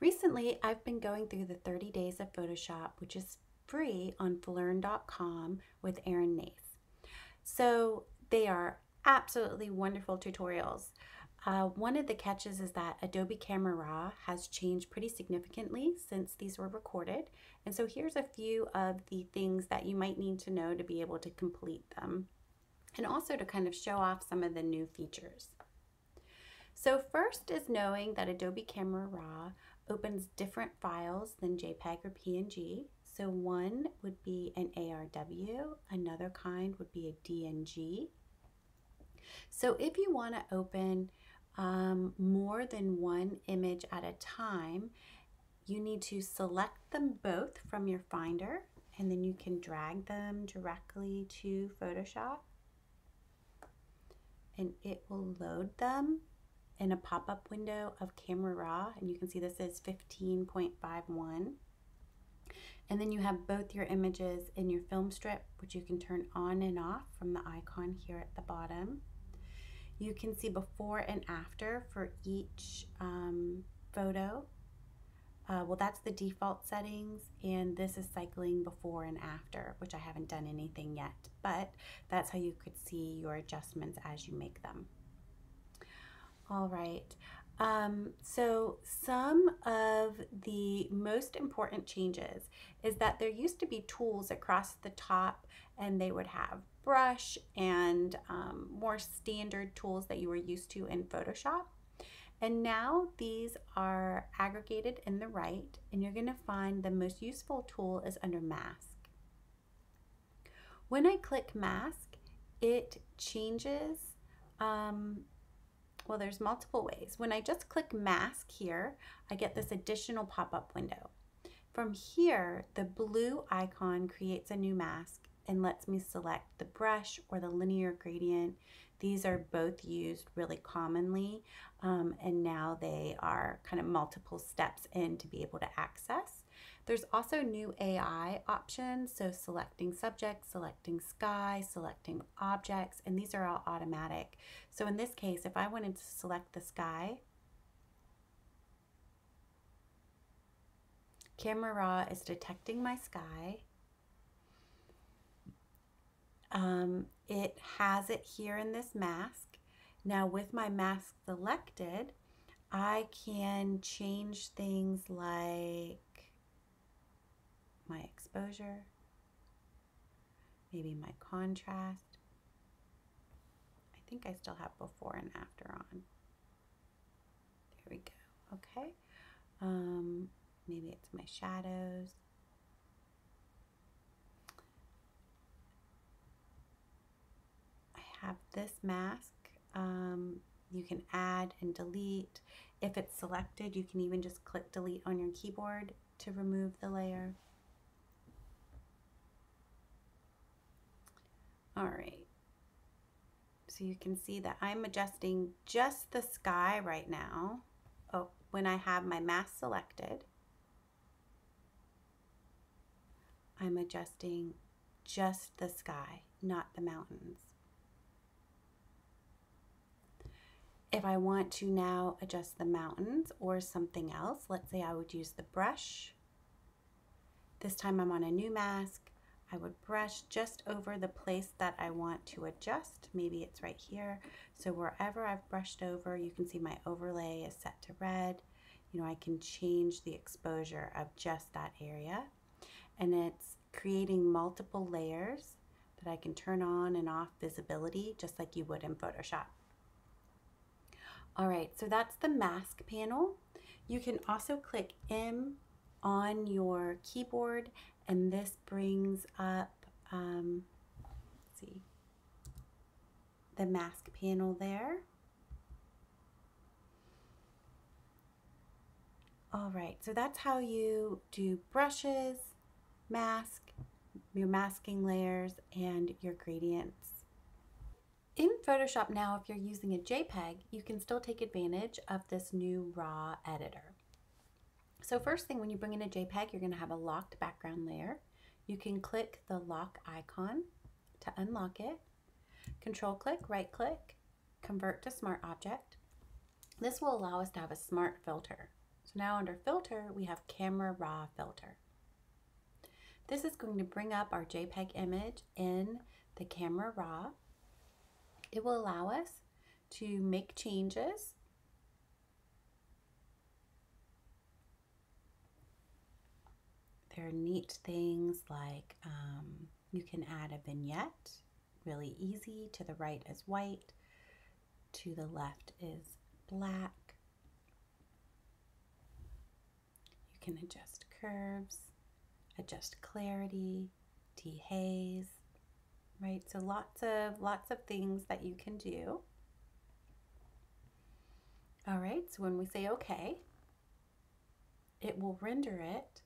Recently, I've been going through the 30 Days of Photoshop, which is free on flearn.com with Erin Nace. So they are absolutely wonderful tutorials. One of the catches is that Adobe Camera Raw has changed pretty significantly since these were recorded. And so here's a few of the things that you might need to know to be able to complete them, and also to kind of show off some of the new features. So first is knowing that Adobe Camera Raw opens different files than JPEG or PNG. So one would be an ARW, another kind would be a DNG. So if you want to open more than one image at a time, you need to select them both from your Finder, and then you can drag them directly to Photoshop, and it will load them in a pop-up window of Camera Raw, and you can see this is 15.51. And then you have both your images in your film strip, which you can turn on and off from the icon here at the bottom. You can see before and after for each photo. Well, that's the default settings, and this is cycling before and after, which I haven't done anything yet, but that's how you could see your adjustments as you make them. All right, so some of the most important changes is that there used to be tools across the top, and they would have brush and more standard tools that you were used to in Photoshop. And now these are aggregated in the right, and you're going to find the most useful tool is under Mask. When I click Mask, it changes, well, there's multiple ways. When I just click Mask here, I get this additional pop-up window. From here, the blue icon creates a new mask and lets me select the brush or the linear gradient. These are both used really commonly, and now they are kind of multiple steps in to be able to access. There's also new AI options, so selecting subject, selecting sky, selecting objects, and these are all automatic. So in this case, if I wanted to select the sky, Camera Raw is detecting my sky. It has it here in this mask. Now with my mask selected, I can change things like my exposure, maybe my contrast. I think I still have before and after on. There we go, okay. Maybe it's my shadows. Have this mask. You can add and delete. If it's selected, you can even just click delete on your keyboard to remove the layer. All right, so you can see that I'm adjusting just the sky right now. Oh, when I have my mask selected, I'm adjusting just the sky, not the mountains. If I want to now adjust the mountains or something else, let's say I would use the brush. This time I'm on a new mask. I would brush just over the place that I want to adjust. Maybe it's right here. So wherever I've brushed over, you can see my overlay is set to red. You know, I can change the exposure of just that area. And it's creating multiple layers that I can turn on and off visibility just like you would in Photoshop. All right, so that's the mask panel. You can also click M on your keyboard, and this brings up, let's see, the mask panel there. All right, so that's how you do brushes, mask, your masking layers, and your gradients. In Photoshop now, if you're using a JPEG, you can still take advantage of this new RAW editor. So first thing, when you bring in a JPEG, you're going to have a locked background layer. You can click the lock icon to unlock it. Control click, right click, convert to smart object. This will allow us to have a smart filter. So now under filter, we have camera raw filter. This is going to bring up our JPEG image in the camera raw. It will allow us to make changes. There are neat things like you can add a vignette, really easy. To the right is white, to the left is black. You can adjust curves, adjust clarity, dehaze, right? So lots of things that you can do. All right, so when we say okay, it will render it.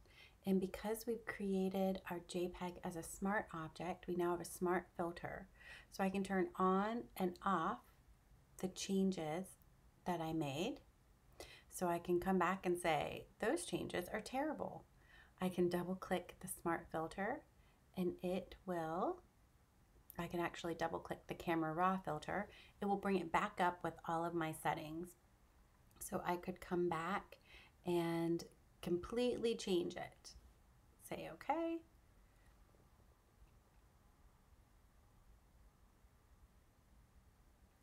And because we've created our JPEG as a smart object, we now have a smart filter. So I can turn on and off the changes that I made. So I can come back and say, those changes are terrible. I can double click the smart filter and it will, I can actually double click the camera raw filter. It will bring it back up with all of my settings. So I could come back and completely change it. Say okay.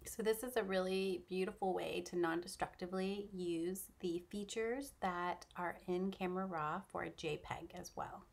So this is a really beautiful way to non-destructively use the features that are in Camera Raw for a JPEG as well.